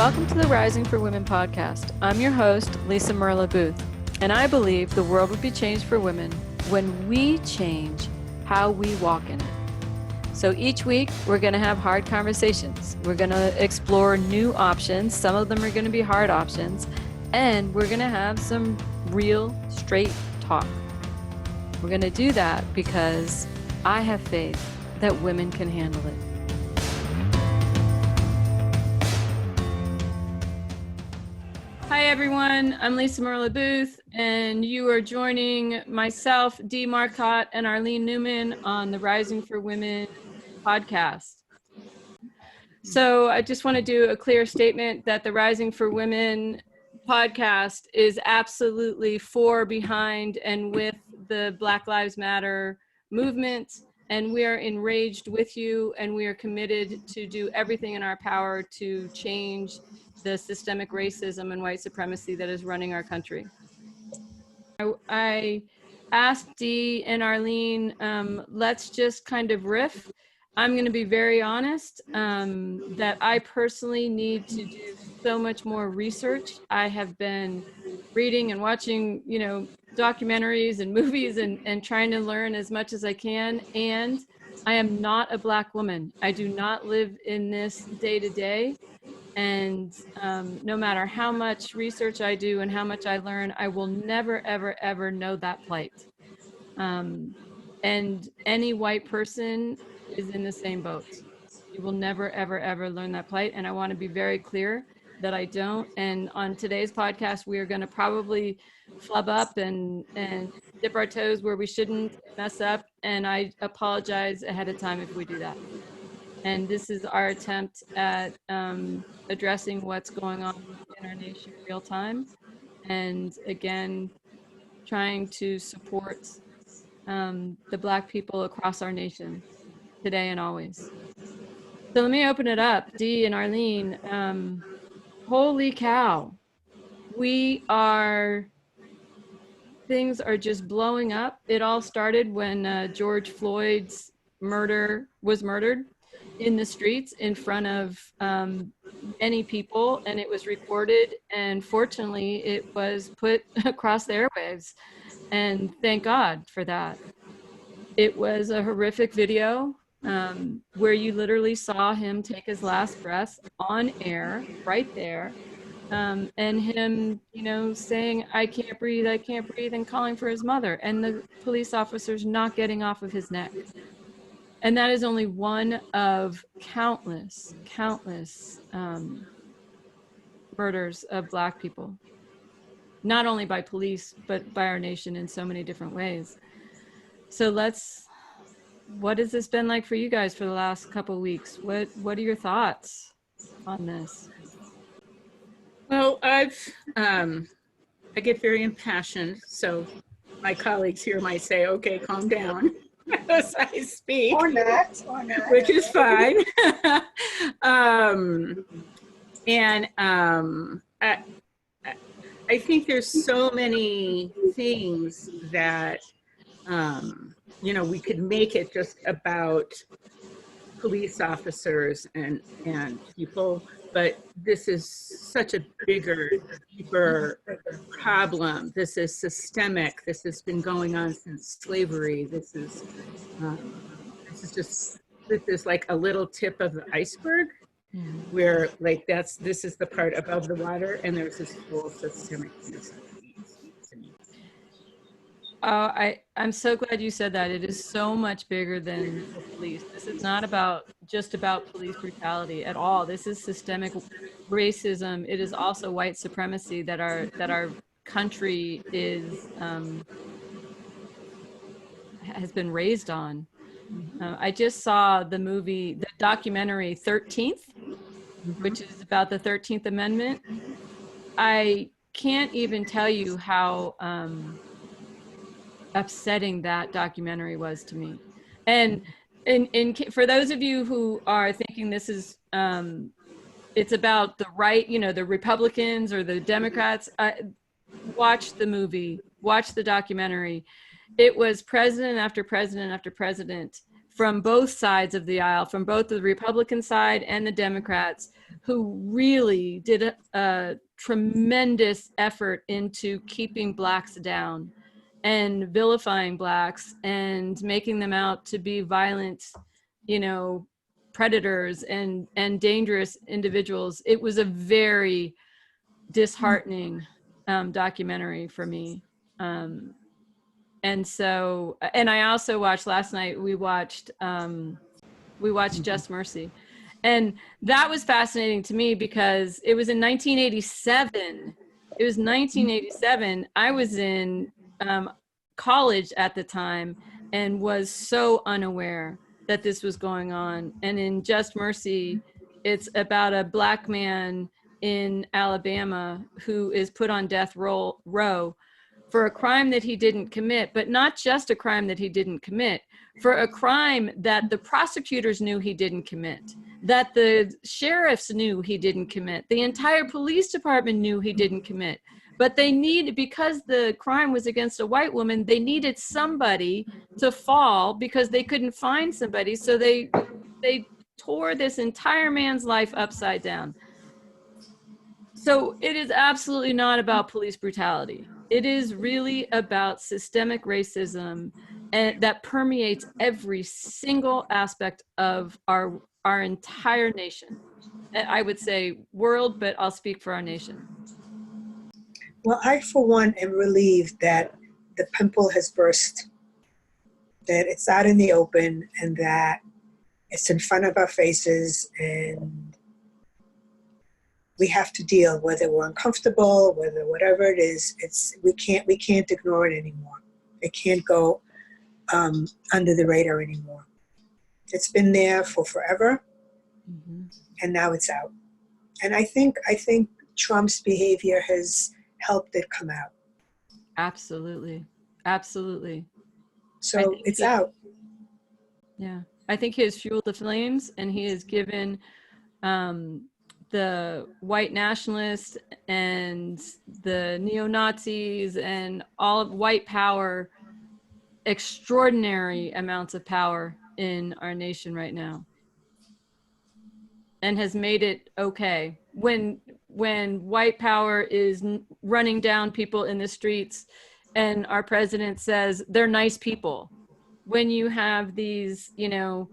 Welcome to the Rising for Women podcast. I'm your host, Lisa Merlo-Booth, and I believe the world would be changed for women when we change how we walk in it. So each week, we're going to have hard conversations. We're going to explore new options. Some of them are going to be hard options, and we're going to have some real, straight talk. We're going to do that because I have faith that women can handle it. Hi everyone, I'm Lisa Merlo-Booth, and you are joining myself, Dee Marcotte, and Arlene Neuman on the Rising for Women podcast. So I just want to do a clear statement that the Rising for Women podcast is absolutely for, behind, and with the Black Lives Matter movement, and we are enraged with you, and we are committed to do everything in our power to change the systemic racism and white supremacy that is running our country. I asked Dee and Arlene, let's just kind of riff. I'm going to be very honest that I personally need to do so much more research. I have been reading and watching, documentaries and movies and trying to learn as much as I can. And I am not a Black woman. I do not live in this day to day. And no matter how much research I do and how much I learn, I will never, ever, ever know that plight. And any white person is in the same boat. You will never, ever, ever learn that plight. And I want to be very clear that I don't. And on today's podcast, we are going to probably flub up and dip our toes where we shouldn't, mess up. And I apologize ahead of time if we do that. And this is our attempt at addressing what's going on in our nation in real time. And again, trying to support the Black people across our nation today and always. So let me open it up. Dee and Arlene, holy cow. Things are just blowing up. It all started when George Floyd's was murdered in the streets in front of many people, and it was recorded, and fortunately it was put across the airwaves, and thank God for that. It was a horrific video where you literally saw him take his last breath on air right there, and him saying I can't breathe, and calling for his mother, and the police officers not getting off of his neck. And that is only one of countless murders of Black people, not only by police, but by our nation in so many different ways. So what has this been like for you guys for the last couple of weeks? What are your thoughts on this? Well, I get very impassioned, so my colleagues here might say, okay, calm down. As I speak, or not. Which is fine. I think there's so many things that we could make it just about police officers and people, but this is such a bigger, deeper problem. This is systemic. This has been going on since slavery. This is like a little tip of the iceberg, where this is the part above the water, and there's this whole systemic piece. I'm so glad you said that. It is so much bigger than the police. This is not just about police brutality at all. This is systemic racism. It is also white supremacy that our country has been raised on. I just saw the documentary 13th, which is about the 13th Amendment. I can't even tell you how upsetting that documentary was to me. And for those of you who are thinking this is it's about the right, the Republicans or the Democrats, watch the movie, watch the documentary. It was president after president after president from both sides of the aisle, from both the Republican side and the Democrats, who really did a tremendous effort into keeping Blacks down and vilifying Blacks and making them out to be violent, you know, predators and dangerous individuals. It was a very disheartening documentary for me. And so, and I also watched last night, we watched Just Mercy. And that was fascinating to me because it was in 1987. It was 1987. I was in college at the time and was so unaware that this was going on. And in Just Mercy, it's about a Black man in Alabama who is put on death row for a crime that he didn't commit, but not just a crime that he didn't commit, for a crime that the prosecutors knew he didn't commit, that the sheriffs knew he didn't commit, the entire police department knew he didn't commit. But they needed, because the crime was against a white woman, they needed somebody to fall because they couldn't find somebody. So they tore this entire man's life upside down. So it is absolutely not about police brutality. It is really about systemic racism, and that permeates every single aspect of our entire nation. I would say world, but I'll speak for our nation. Well, I, for one, am relieved that the pimple has burst, that it's out in the open, and that it's in front of our faces, and we have to deal, whether we're uncomfortable, whether whatever it is. We can't ignore it anymore. It can't go under the radar anymore. It's been there for forever, and now it's out. And I think Trump's behavior has helped it come out. Absolutely. Absolutely. So it's out. Yeah. I think he has fueled the flames, and he has given the white nationalists and the neo-Nazis and all of white power extraordinary amounts of power in our nation right now, and has made it okay when white power is running down people in the streets and our president says they're nice people. When you have these, you know,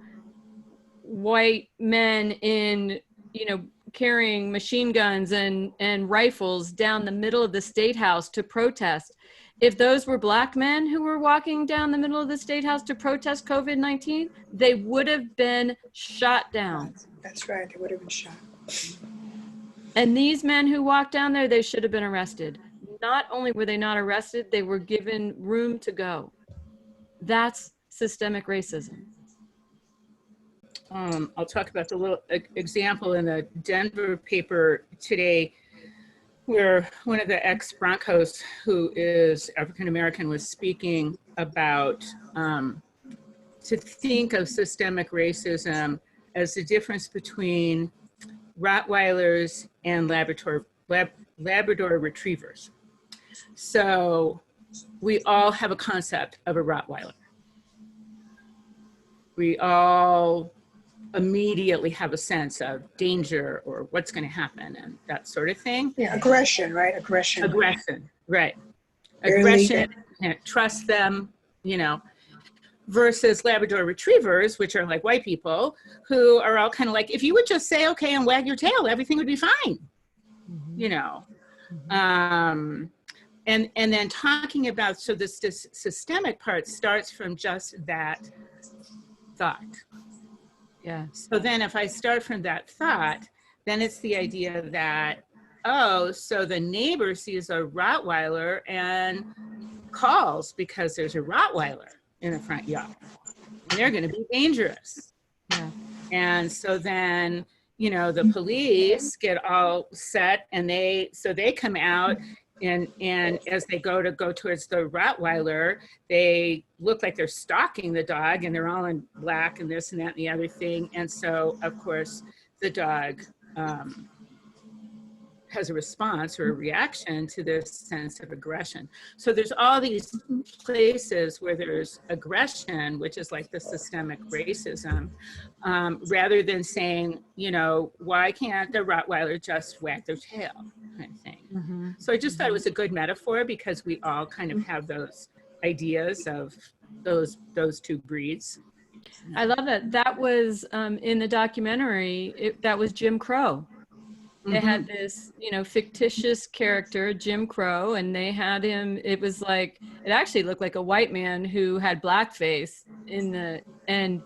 white men in, you know, carrying machine guns and rifles down the middle of the State House to protest. If those were Black men who were walking down the middle of the State House to protest COVID-19, they would have been shot down. That's right, they would have been shot. And these men who walked down there, they should have been arrested. Not only were they not arrested, they were given room to go. That's systemic racism. I'll talk about the little example in the Denver paper today, where one of the ex-Broncos, who is African-American, was speaking about to think of systemic racism as the difference between Rottweilers and Labrador retrievers. So we all have a concept of a Rottweiler. We all immediately have a sense of danger or what's going to happen and that sort of thing. Yeah, aggression, right? Aggression, right. Barely Aggression, can't trust them, you know, versus Labrador retrievers, which are like white people who are all kind of like, if you would just say, okay, and wag your tail, everything would be fine, you know. And then talking about, so this systemic part starts from just that thought. Yeah. So then if I start from that thought, then it's the idea that, oh, so the neighbor sees a Rottweiler and calls because there's a Rottweiler in the front yard. And they're going to be dangerous. Yeah. And so then, you know, the police get all set and they come out and as they go towards the Rottweiler, they look like they're stalking the dog and they're all in black and this and that and the other thing. And so, of course, the dog has a response or a reaction to this sense of aggression. So there's all these places where there's aggression, which is like the systemic racism, rather than saying, you know, why can't the Rottweiler just wag their tail, kind of thing. Mm-hmm. So I just thought it was a good metaphor, because we all kind of have those ideas of those two breeds. I love it. That was in the documentary. That was Jim Crow. They had this, you know, fictitious character, Jim Crow, and they had him. It was like, it actually looked like a white man who had blackface and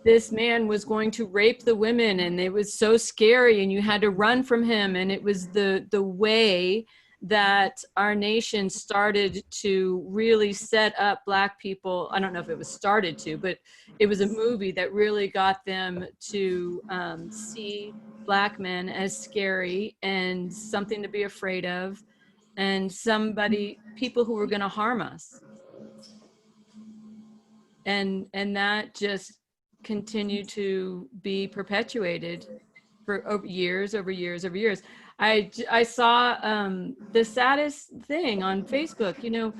this man was going to rape the women, and it was so scary, and you had to run from him. And it was the way that our nation started to really set up Black people. I don't know if it was started to, but it was a movie that really got them to see Black men as scary and something to be afraid of, and people who were going to harm us. And that just continued to be perpetuated for over years. I saw the saddest thing on Facebook, you know,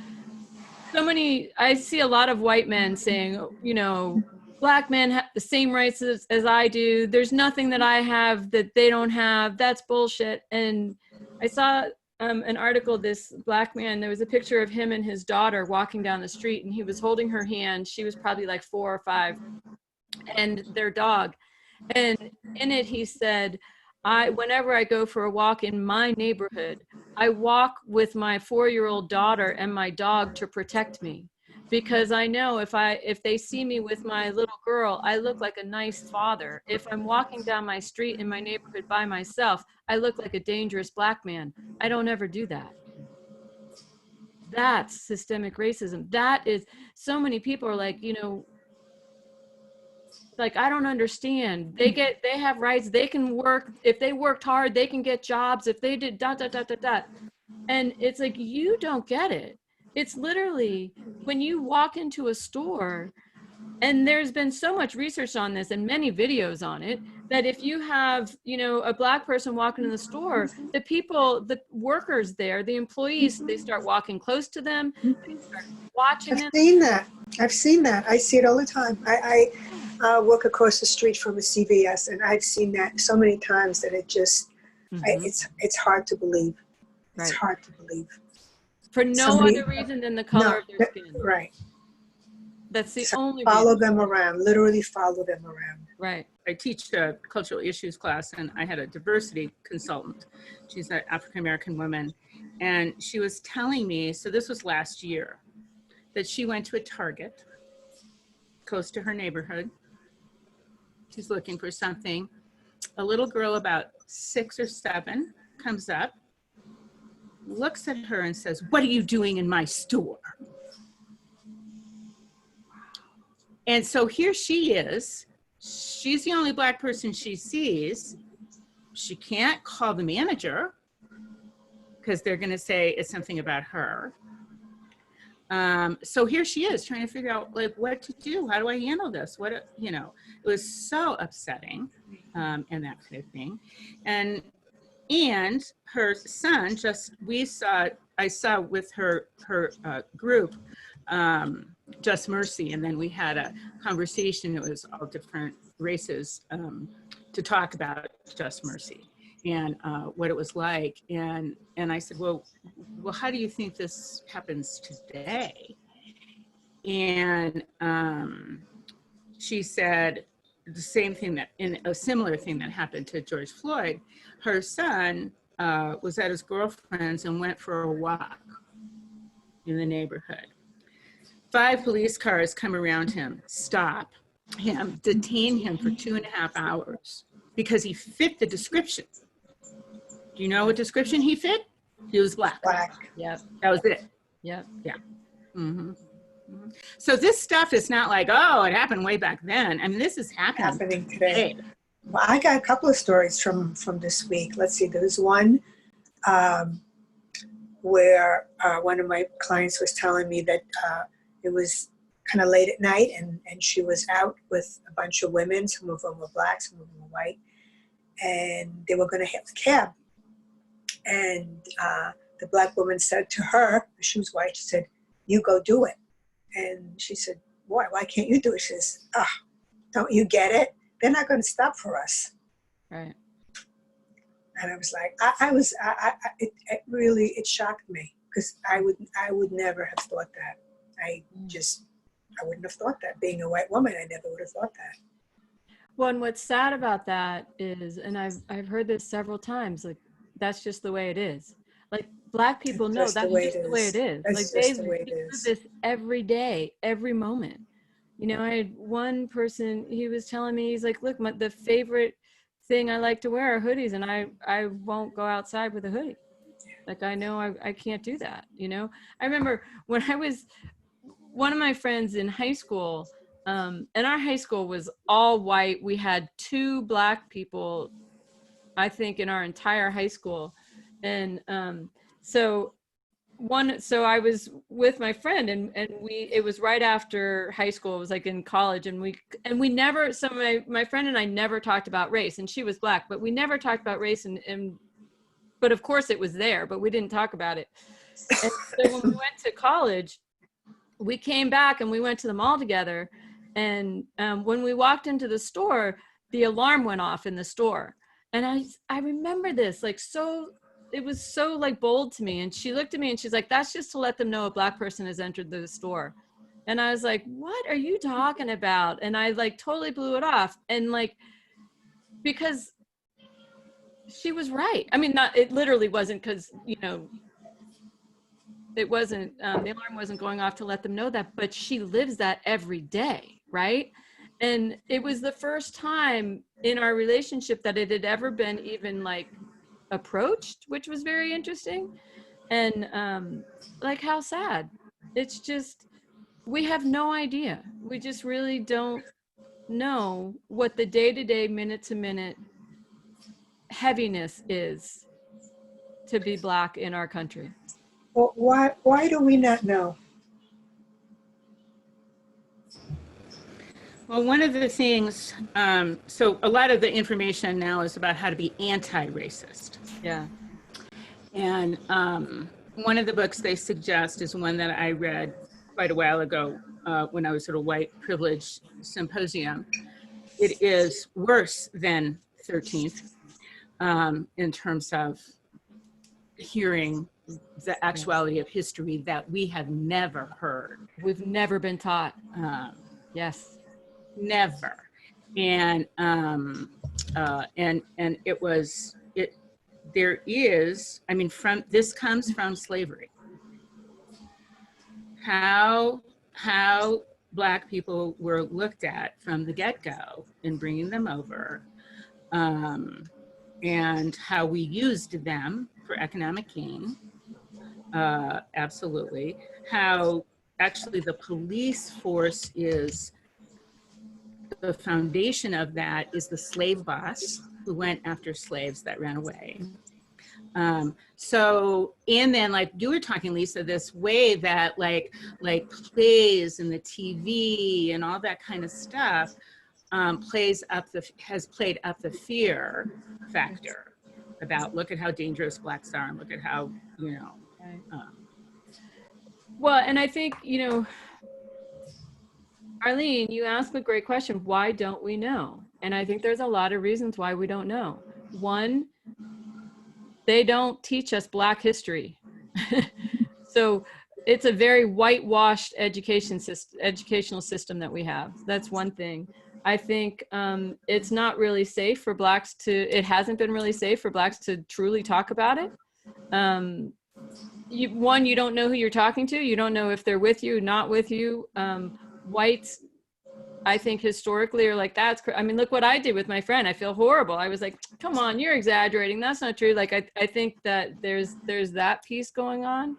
I see a lot of white men saying, you know, Black men have the same rights as I do. There's nothing that I have that they don't have. That's bullshit. And I saw an article, this Black man, there was a picture of him and his daughter walking down the street, and he was holding her hand. She was probably like 4 or 5, and their dog. And in it, he said, whenever I go for a walk in my neighborhood, I walk with my 4-year-old daughter and my dog to protect me, because I know if they see me with my little girl, I look like a nice father. If I'm walking down my street in my neighborhood by myself, I look like a dangerous Black man. I don't ever do that. That's systemic racism. That is, so many people are like, you know, like, I don't understand. They have rights. They can work. If they worked hard, they can get jobs. If they did ... And it's like, you don't get it. It's literally when you walk into a store, and there's been so much research on this and many videos on it, that if you have, you know, a Black person walking in the store, the workers there, the employees, they start walking close to them, they start watching them. I've seen that. I see it all the time. I work across the street from a CVS, and I've seen that so many times that it just, it's hard to believe. It's hard to believe. For no other reason than the color of their skin. Right. That's the only follow reason. them around, literally follow them around. Right. I teach a cultural issues class, and I had a diversity consultant. She's an African-American woman, and she was telling me, so this was last year, that she went to a Target close to her neighborhood. She's looking for something. A little girl about 6 or 7 comes up, looks at her and says, "What are you doing in my store?" And so here she is. She's the only Black person she sees. She can't call the manager because they're going to say it's something about her. So here she is trying to figure out, like, what to do. How do I handle this? You know, it was so upsetting, and that kind of thing. And her son, I saw with her group, Just Mercy, and then we had a conversation. It was all different races to talk about Just Mercy and what it was like. And I said, well, how do you think this happens today? And she said the same thing, in a similar thing that happened to George Floyd. Her son was at his girlfriend's and went for a walk in the neighborhood. 5 police cars come around him, stop him, detain him for 2.5 hours because he fit the description. Do you know what description he fit? He was Black. Yep. That was it. Yep. Yeah. Mm-hmm. Mm-hmm. So this stuff is not like, oh, it happened way back then. I mean, this is happening today. Well, I got a couple of stories from this week. Let's see. There was one where one of my clients was telling me that it was kind of late at night, and she was out with a bunch of women. Some of them were Black, some of them were white, and they were going to have a cab. And the black woman said to her, she was white, she said, "You go do it." And she said, why can't you do it? She says, don't you get it? They're not going to stop for us. Right. And I was like, it really shocked me, because I would never have thought that. I wouldn't have thought that. Being a white woman, I never would have thought that. Well, and what's sad about that is, and I've heard this several times, like, that's just the way it is. Like, Black people know that's just the way it is. That's like just they the way it do is. this every day, every moment. You know, I had one person, he was telling me, he's like, look, the favorite thing I like to wear are hoodies, and I won't go outside with a hoodie. Like, I know I can't do that, you know? I remember when I was, one of my friends in high school, and our high school was all white. We had 2 Black people, I think, in our entire high school. And so I was with my friend, and it was right after high school. It was like in college, and we never, so my friend and I never talked about race, and she was Black, but we never talked about race, and but of course it was there, but we didn't talk about it. And so when we went to college, we came back and we went to the mall together. And when we walked into the store, the alarm went off in the store. And I remember this, like, so, it was so like bold to me. And she looked at me and she's like, that's just to let them know a Black person has entered the store. And I was like, what are you talking about? And I like totally blew it off. And like, because she was right. I mean, it literally wasn't, because, you know, it wasn't, the alarm wasn't going off to let them know that, but she lives that every day, right? And it was the first time in our relationship that it had ever been even like approached, which was very interesting. And like, how sad. It's just, we have no idea. We just really don't know what the day-to-day, minute-to-minute heaviness is to be Black in our country. Well, why do we not know? Well, one of the things, so a lot of the information now is about how to be anti-racist. Yeah. And one of the books they suggest is one that I read quite a while ago when I was at a white privilege symposium. It is worse than 13th in terms of hearing the actuality of history that we have never heard. We've never been taught. Yes. Never. And there is, I mean, this comes from slavery. How Black people were looked at from the get-go in bringing them over, and how we used them for economic gain. Absolutely. How actually the police force is, the foundation of that is the slave boss who went after slaves that ran away. So, and then like you were talking, Lisa, this way that like plays and the TV and all that kind of stuff has played up the fear factor about, look at how dangerous Blacks are and look at how, you know. Well, and I think, you know, Arlene, you asked a great question. Why don't we know? And I think there's a lot of reasons why we don't know. One, they don't teach us Black history. So it's a very whitewashed educational system that we have. That's one thing. I think it's not really safe for Blacks it hasn't been really safe for Blacks to truly talk about it. You don't know who you're talking to. You don't know if they're with you, not with you. Whites, I think historically are like, I mean, look what I did with my friend. I feel horrible. I was like, come on, you're exaggerating. That's not true. Like, I think that there's that piece going on.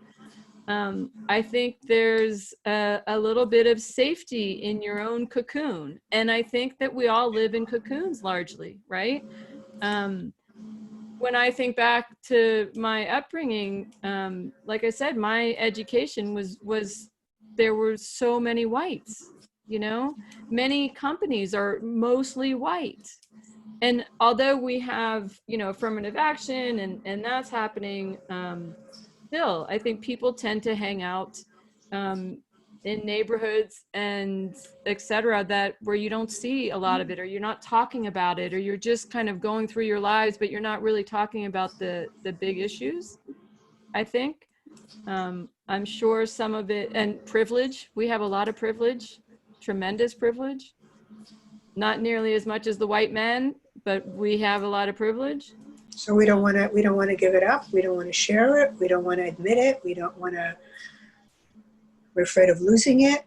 I think there's a little bit of safety in your own cocoon. And I think that we all live in cocoons largely, right? When I think back to my upbringing, like I said, my education was there were so many whites, you know, many companies are mostly white. And although we have, you know, affirmative action and that's happening, still, I think people tend to hang out in neighborhoods and et cetera, that where you don't see a lot of it, or you're not talking about it, or you're just kind of going through your lives, but you're not really talking about the big issues, I think. I'm sure some of it, and privilege, we have a lot of privilege, tremendous privilege. Not nearly as much as the white men, but we have a lot of privilege. So we don't want to give it up. We don't want to share it. We don't want to admit it. We're afraid of losing it.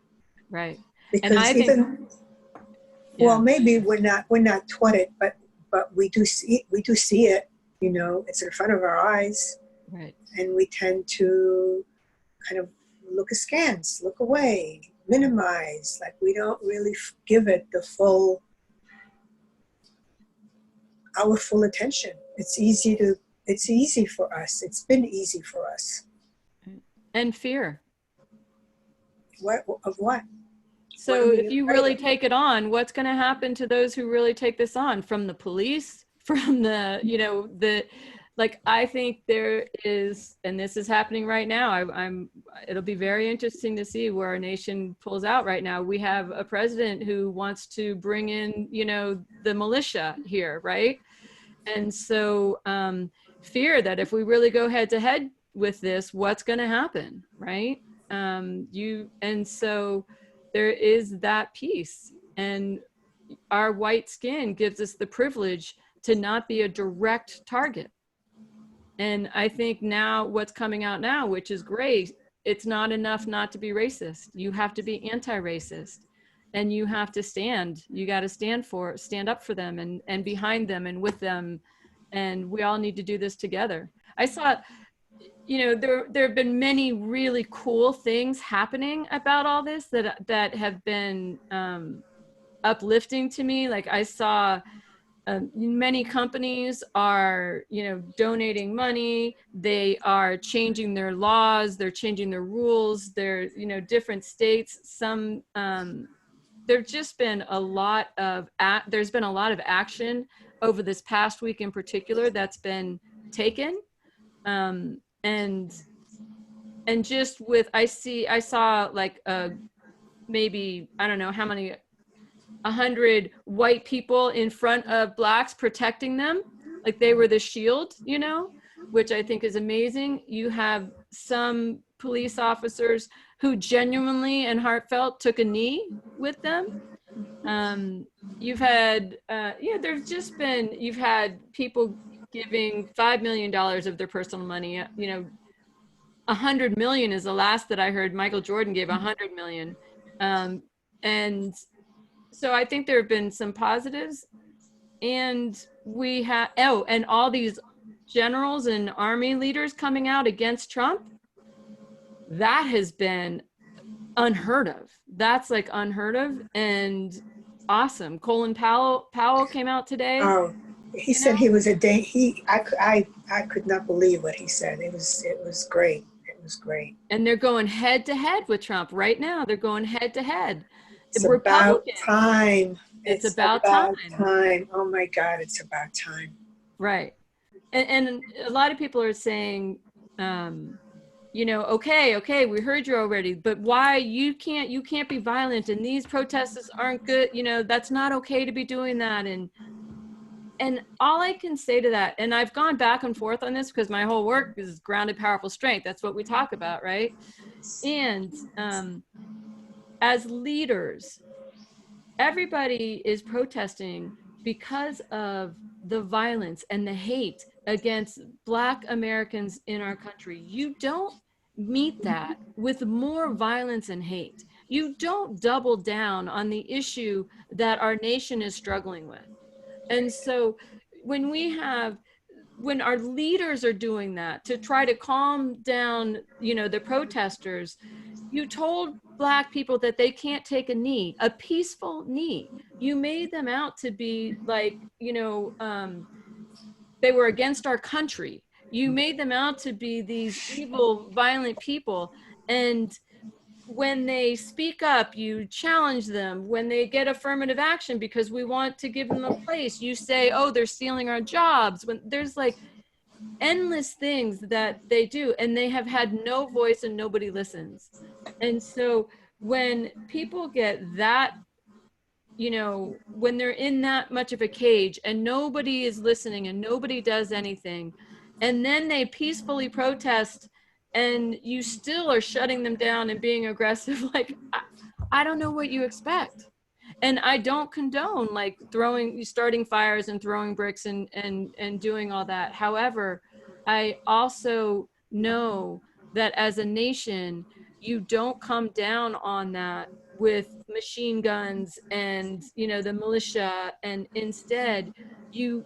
Right. Because and I even, well, maybe we're not taught it, but we do see it, you know, it's in front of our eyes. Right. And we tend to kind of look askance, look away, minimize, like we don't really give it our full attention. It's easy for us. It's been easy for us. And fear. Of what? So if you really take it on, what's going to happen to those who really take this on? From the police, from the, you know, like, I think there is, and this is happening right now. It'll be very interesting to see where our nation pulls out right now. We have a president who wants to bring in, you know, the militia here, right? And so fear that if we really go head to head with this, what's going to happen, right? And so there is that piece, and our white skin gives us the privilege to not be a direct target. And I think now what's coming out now, which is great, it's not enough not to be racist. You have to be anti-racist, and you have to you got to stand up for them and behind them and with them. And we all need to do this together. I saw, you know, there have been many really cool things happening about all this that have been uplifting to me. Like, I saw many companies are, you know, donating money. They are changing their laws. They're changing their rules. They're, you know, different states. Some, there's just been a lot of, there's been a lot of action over this past week in particular that's been taken. And just with, I saw like maybe, I don't know how many, 100 white people in front of blacks protecting them, like they were the shield, you know, which I think is amazing. You have some police officers who genuinely and heartfelt took a knee with them. You've had, you've had people giving $5 million of their personal money, you know, 100 million is the last that I heard. Michael Jordan gave 100 million. And so I think there have been some positives, and we have, and all these generals and army leaders coming out against Trump, that has been unheard of. That's like unheard of and awesome. Colin Powell came out today. Oh, he said he was I could not believe what he said. It was great. It was great. And they're going head to head with Trump right now. They're going head to head. It's about time. It's about time. Oh my God, it's about time. Right. And a lot of people are saying, you know, okay, we heard you already, but why you can't be violent, and these protesters aren't good. You know, that's not okay to be doing that. And all I can say to that, and I've gone back and forth on this because my whole work is grounded, powerful strength. That's what we talk about, right? And as leaders, everybody is protesting because of the violence and the hate against Black Americans in our country. You don't meet that with more violence and hate. You don't double down on the issue that our nation is struggling with. And so when our leaders are doing that to try to calm down, you know, the protesters, you told Black people that they can't take a knee, a peaceful knee. You made them out to be like, you know, they were against our country. You made them out to be these evil, violent people. And when they speak up, you challenge them. When they get affirmative action because we want to give them a place, you say, oh, they're stealing our jobs. When there's like endless things that they do, and they have had no voice and nobody listens. And so when people get that, you know, when they're in that much of a cage and nobody is listening and nobody does anything, and then they peacefully protest and you still are shutting them down and being aggressive, like, I don't know what you expect. And I don't condone like starting fires and throwing bricks and doing all that. However, I also know that as a nation, you don't come down on that with machine guns and, you know, the militia, and instead you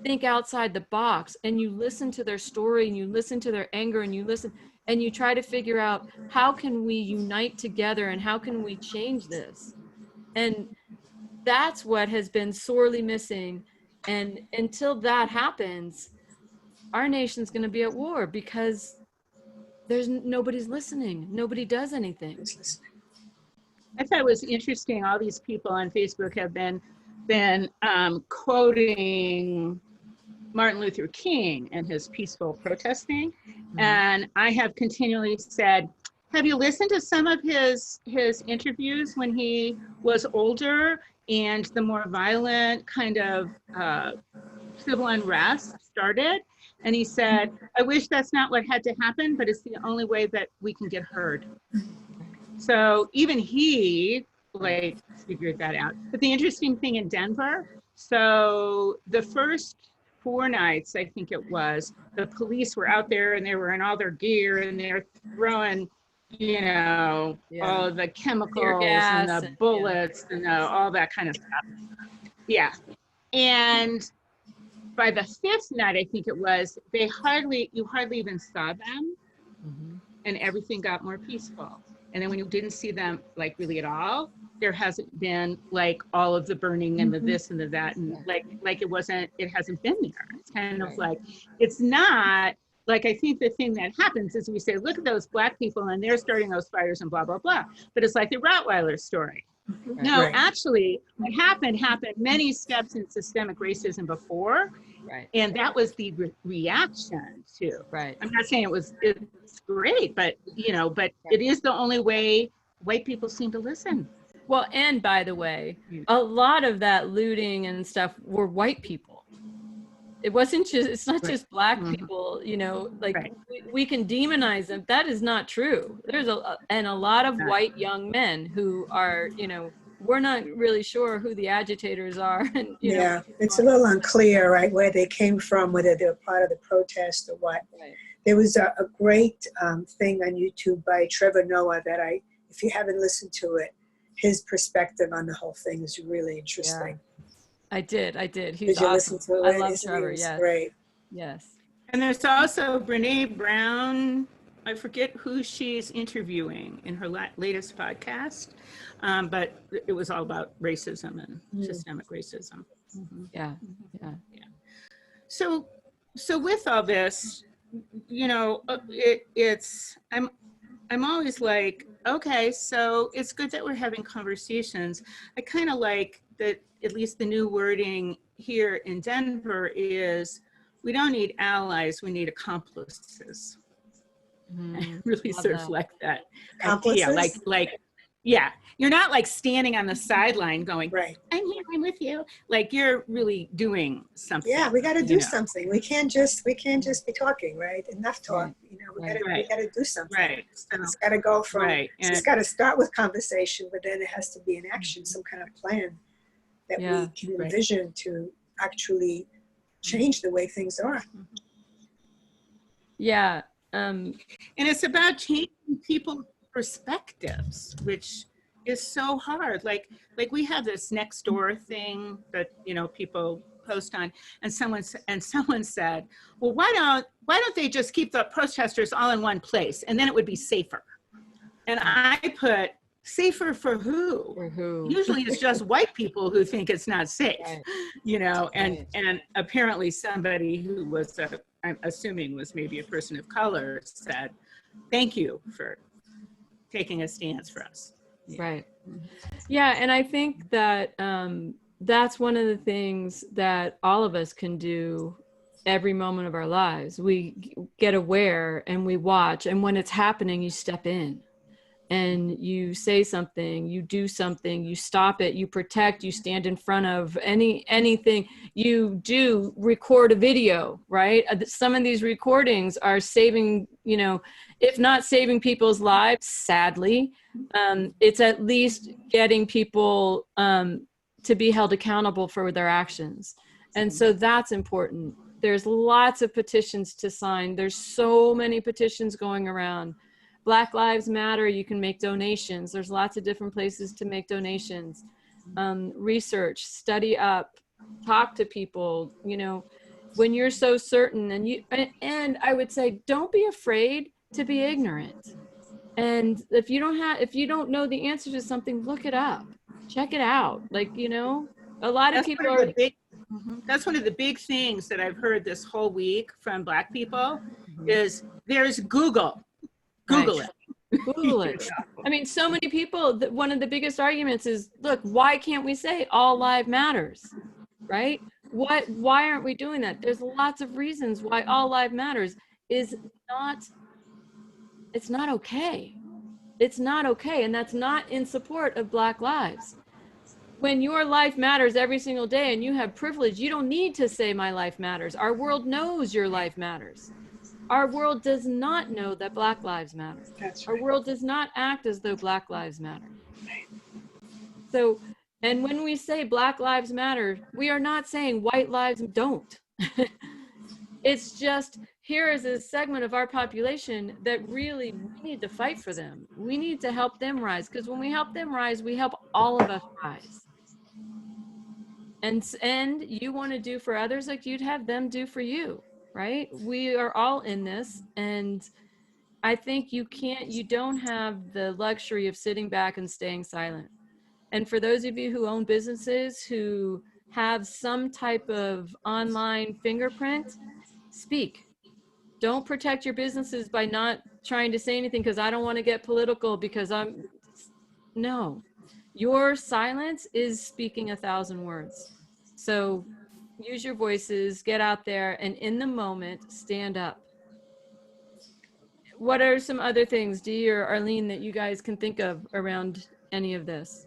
think outside the box and you listen to their story and you listen to their anger and you listen and you try to figure out how can we unite together and how can we change this. And that's what has been sorely missing. And until that happens, our nation's going to be at war because nobody's listening. Nobody does anything. I thought it was interesting. All these people on Facebook have been quoting Martin Luther King and his peaceful protesting. And I have continually said, have you listened to some of his interviews when he was older and the more violent kind of civil unrest started? And he said, I wish that's not what had to happen, but it's the only way that we can get heard. So even he like figured that out. But the interesting thing in Denver, so the first 4 nights, I think it was, the police were out there and they were in all their gear and they're throwing, you know, all of the chemicals and the bullets and all that kind of stuff. Yeah. And by the 5th night, I think it was, you hardly even saw them, and everything got more peaceful. And then when you didn't see them like really at all, there hasn't been like all of the burning and the this and the that, and like it hasn't been there. It's kind of like, it's not like, I think the thing that happens is we say, look at those Black people and they're starting those fires and blah, blah, blah. But it's like the Rottweiler story. No, actually, what happened many steps in systemic racism before. And that was the reaction to. I'm not saying it's great, but you know, but it is the only way white people seem to listen. Well, and by the way, a lot of that looting and stuff were white people. It wasn't just, it's not just Black people, you know, like we can demonize them. That is not true. There's a lot of white young men who are, you know, we're not really sure who the agitators are. And, you know, it's a little unclear, right, where they came from, whether they were part of the protest or what. There was a great thing on YouTube by Trevor Noah that if you haven't listened to it, his perspective on the whole thing is really interesting. I did. He's awesome. Listen to it? I love Trevor. Yes. Great. Yes. And there's also Brene Brown. I forget who she's interviewing in her latest podcast, but it was all about racism and systemic racism. Yeah. So with all this, you know, I'm always like, okay, so it's good that we're having conversations. I kind of like that, at least the new wording here in Denver is, we don't need allies, we need accomplices. I really sort of like that. Accomplices? Yeah, you're not like standing on the sideline going, I'm here, I'm with you. Like you're really doing something. Yeah, we got to do something. We can't just be talking, right? Enough talk. You know, we got to do something. It's got to go from. It's got to start with conversation, but then it has to be an action, some kind of plan that we can envision to actually change the way things are. Yeah. And it's about changing people's perspectives, which is so hard. Like we have this next door thing that, you know, people post on, and someone said, well, why don't they just keep the protesters all in one place and then it would be safer? And I put, safer for who? For who? Usually it's just white people who think it's not safe, you know, and apparently somebody who was, I'm assuming was maybe a person of color, said, thank you for taking a stance for us. Yeah. Right. Yeah, and I think that that's one of the things that all of us can do every moment of our lives. We get aware and we watch, and when it's happening, you step in and you say something, you do something, you stop it, you protect, you stand in front of anything, you do record a video, right? Some of these recordings are saving, you know, if not saving people's lives, sadly, it's at least getting people to be held accountable for their actions. And so that's important. There's lots of petitions to sign. There's so many petitions going around. Black Lives Matter, you can make donations. There's lots of different places to make donations. Research, study up, talk to people, you know, when you're so certain, and I would say, don't be afraid to be ignorant. And if you don't know the answer to something, look it up, check it out. Like, you know, a lot of people are. That's one of the big things that I've heard this whole week from Black people is there's Google. Google it. Google it. I mean, so many people, one of the biggest arguments is, look, why can't we say all life matters, right? Why aren't we doing that? There's lots of reasons why all life matters is not, it's not okay. It's not okay. And that's not in support of Black lives. When your life matters every single day and you have privilege, you don't need to say my life matters. Our world knows your life matters. Our world does not know that Black lives matter. That's right. Our world does not act as though Black lives matter. So, and when we say Black lives matter, we are not saying white lives don't. It's just, here is a segment of our population that really, we need to fight for them. We need to help them rise, because when we help them rise, we help all of us rise. And you want to do for others like you'd have them do for you. Right? We are all in this. And I think you don't have the luxury of sitting back and staying silent. And for those of you who own businesses who have some type of online fingerprint, speak. Don't protect your businesses by not trying to say anything because I don't want to get political because no. Your silence is speaking 1,000 words. So use your voices, get out there, and in the moment, stand up. What are some other things, Dee or Arlene, that you guys can think of around any of this?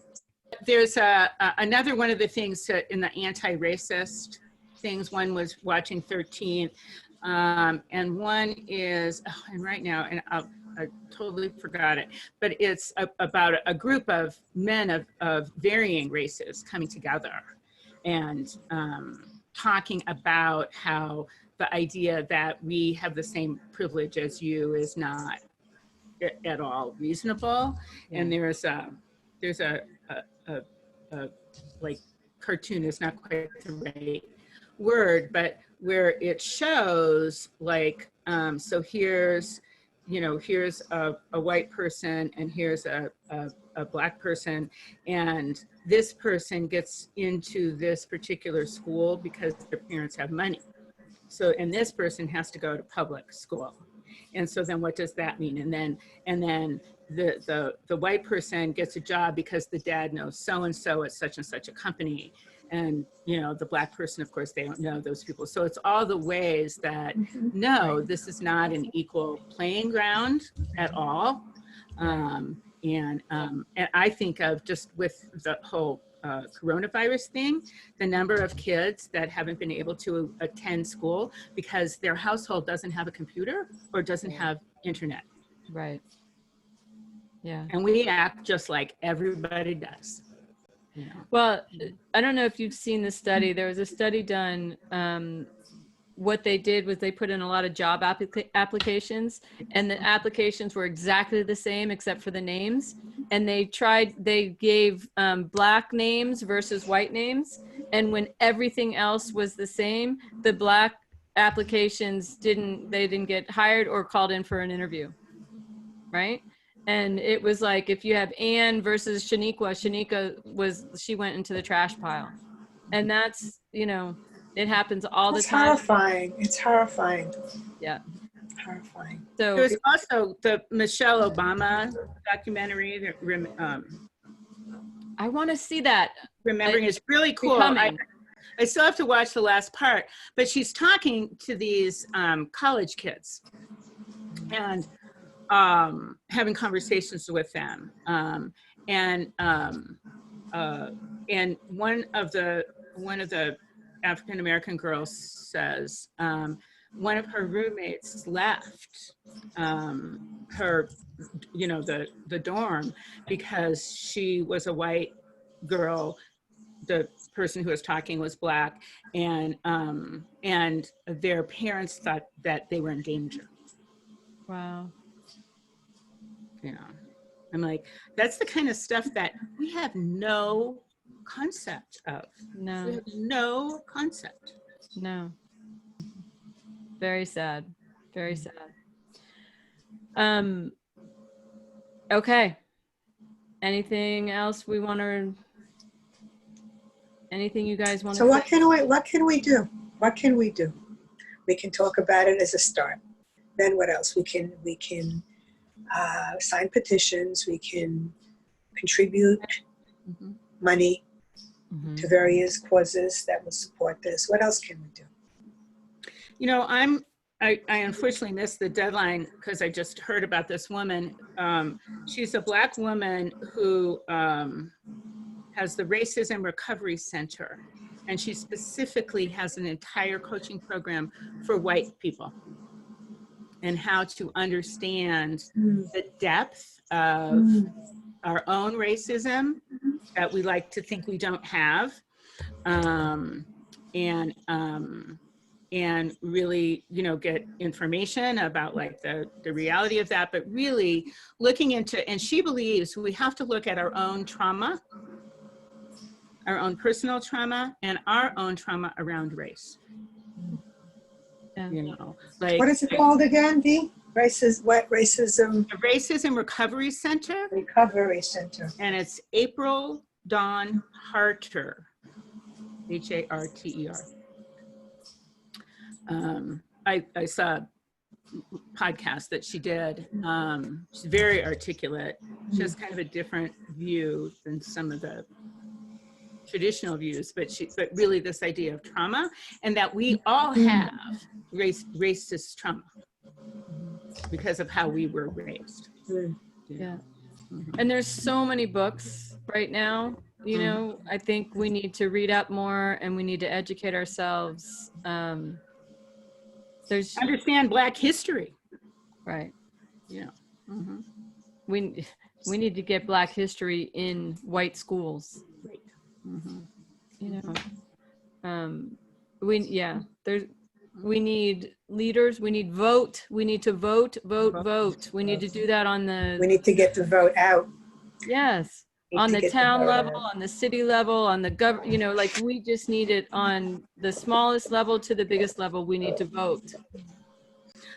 There's another one of the things in the anti-racist things. One was watching 13th, and one is, and right now, and I totally forgot it, but it's about a group of men of varying races coming together and talking about how the idea that we have the same privilege as you is not at all reasonable. Yeah. And there's a like, cartoon is not quite the right word, but where it shows like, so here's, you know, here's a white person and here's a Black person, and this person gets into this particular school because their parents have money. So, and this person has to go to public school. And so then what does that mean? And then the white person gets a job because the dad knows so-and-so at such and such a company. And, you know, the Black person, of course, they don't know those people. So it's all the ways that, no, this is not an equal playing ground at all. And I think of, just with the whole coronavirus thing, the number of kids that haven't been able to attend school because their household doesn't have a computer or doesn't have internet. Right. Yeah. And we act just like everybody does. You know? Well, I don't know if you've seen the study. There was a study done. What they did was they put in a lot of job applications, and the applications were exactly the same except for the names. And they gave Black names versus white names. And when everything else was the same, the Black applications didn't get hired or called in for an interview, right? And it was like, if you have Anne versus Shaniqua, she went into the trash pile. And that's, you know, it happens all the time. It's horrifying. It's horrifying. Yeah. Horrifying. So There's also the Michelle Obama documentary, I want to see that. Remembering is really cool. I still have to watch the last part, but she's talking to these college kids and having conversations with them. And one of the African American girls says one of her roommates left her, the dorm because she was a white girl. The person who was talking was Black, and their parents thought that they were in danger. Wow. I'm like, that's the kind of stuff that we have no concept of. No. We have no concept. No. Very sad. Very sad. Okay. Anything else we want to? Anything you guys want to? So what can we do? What can we do? We can talk about it as a start. Then what else? We can sign petitions. We can contribute money to various causes that will support this. What else can we do? I unfortunately missed the deadline because I just heard about this woman. She's a Black woman who has the Racism Recovery Center, and she specifically has an entire coaching program for white people and how to understand the depth of our own racism that we like to think we don't have, and really, get information about like the reality of that, but really looking into, and she believes we have to look at our own trauma, our own personal trauma, and our own trauma around race. Yeah. Like, what is it called again, Dee? Racism? The Racism Recovery Center. Recovery Center. And it's April Dawn Harter, Harter. I saw a podcast that she did. She's very articulate. She has kind of a different view than some of the traditional views, but really this idea of trauma, and that we all have racist trauma because of how we were raised. Yeah. And there's so many books right now. I think we need to read up more, and we need to educate ourselves. Understand Black history. Right. Yeah. We need to get Black history in white schools. Right. We need leaders. We need vote. We need to vote. We need to do that we need to get the vote out. Yes. On the town level, on the city level, on the government, like we just need it on the smallest level to the biggest level. We need to vote.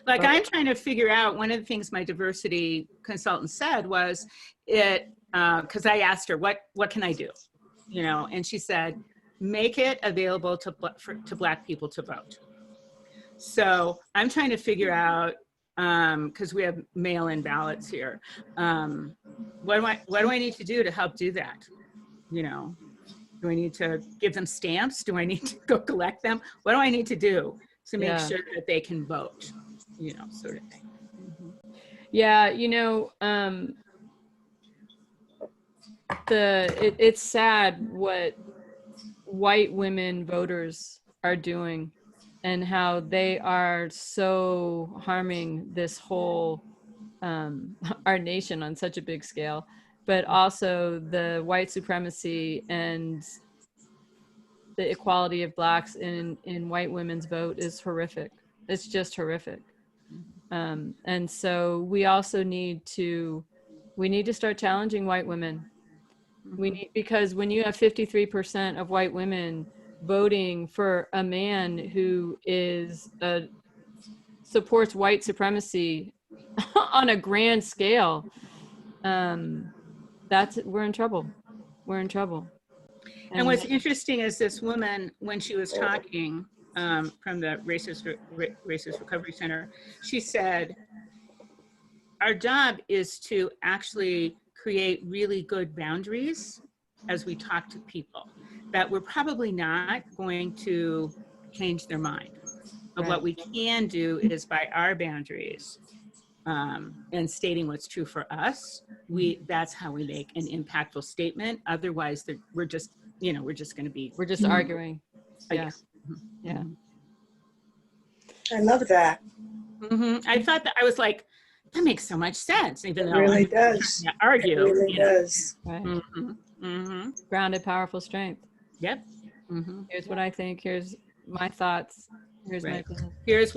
Like I'm trying to figure out, one of the things my diversity consultant said was because I asked her, what can I do? And she said, make it available to Black people to vote. So I'm trying to figure out, because we have mail-in ballots here. What do I need to do to help do that? Do I need to give them stamps? Do I need to go collect them? What do I need to do to make sure that they can vote? Sort of thing. Yeah, it's sad what white women voters are doing, and how they are so harming this whole our nation on such a big scale, but also the white supremacy and the equality of Blacks in white women's vote is horrific. It's just horrific. And so we also need to start challenging white women. Because when you have 53% of white women voting for a man who supports white supremacy on a grand scale, we're in trouble. We're in trouble. And what's interesting is this woman, when she was talking, from the Racist Recovery Center. She said, our job is to actually create really good boundaries as we talk to people, that we're probably not going to change their mind. But what we can do is by our boundaries and stating what's true for us, that's how we make an impactful statement. Otherwise, we're just going to be. We're just arguing. Yeah. Yeah. I love that. I thought that, I was like, that makes so much sense, even It though really I'm does. trying to argue. It really does. Right. Grounded, powerful strength. Yep. Here's what I think. Here's my thoughts. Here's my opinion. Here's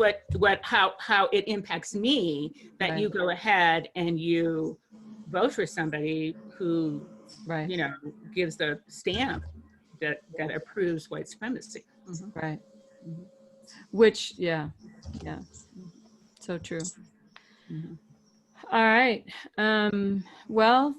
how it impacts me, that you go ahead and you vote for somebody who, gives the stamp that approves white supremacy. Right. Which, so true. All right. Well,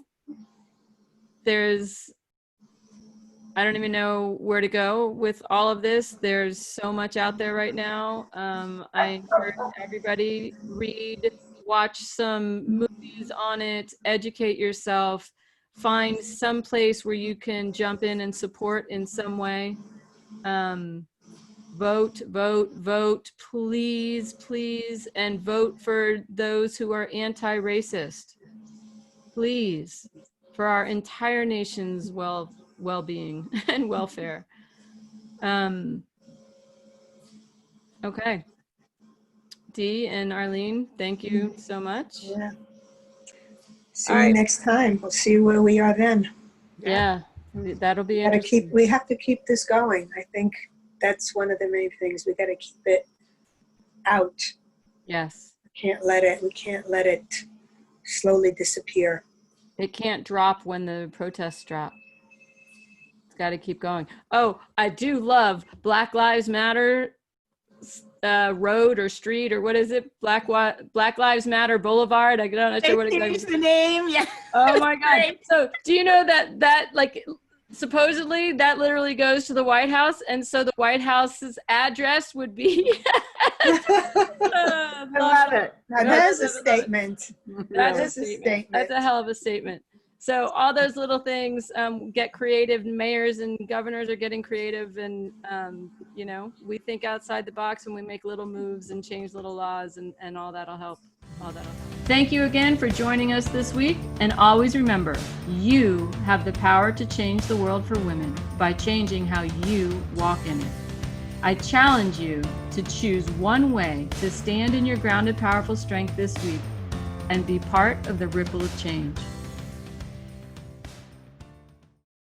I don't even know where to go with all of this. There's so much out there right now. I encourage everybody, read, watch some movies on it, educate yourself, find some place where you can jump in and support in some way. Vote, please, and vote for those who are anti-racist. Please, for our entire nation's well-being and welfare. Okay. Dee and Arlene, thank you so much. Yeah. See you next time. We'll see where we are then. Yeah, that'll be interesting. We have to keep this going. I think that's one of the main things. We got to keep it out. Yes. We can't let it slowly disappear. It can't drop when the protests drop. It's got to keep going. Oh, I do love Black Lives Matter road or street, or what is it? Black Lives Matter Boulevard. I'm not sure what exactly. Changed the name. Yeah. Oh my God. So do you know that like supposedly that literally goes to the White House, and so the White House's address would be. I love it. Now, there's a statement. That's a statement. That's a hell of a statement. So all those little things, get creative. Mayors and governors are getting creative, and we think outside the box when we make little moves and change little laws, and all that'll help. Thank you again for joining us this week, and always remember, you have the power to change the world for women by changing how you walk in it. I challenge you to choose one way to stand in your grounded, powerful strength this week and be part of the ripple of change.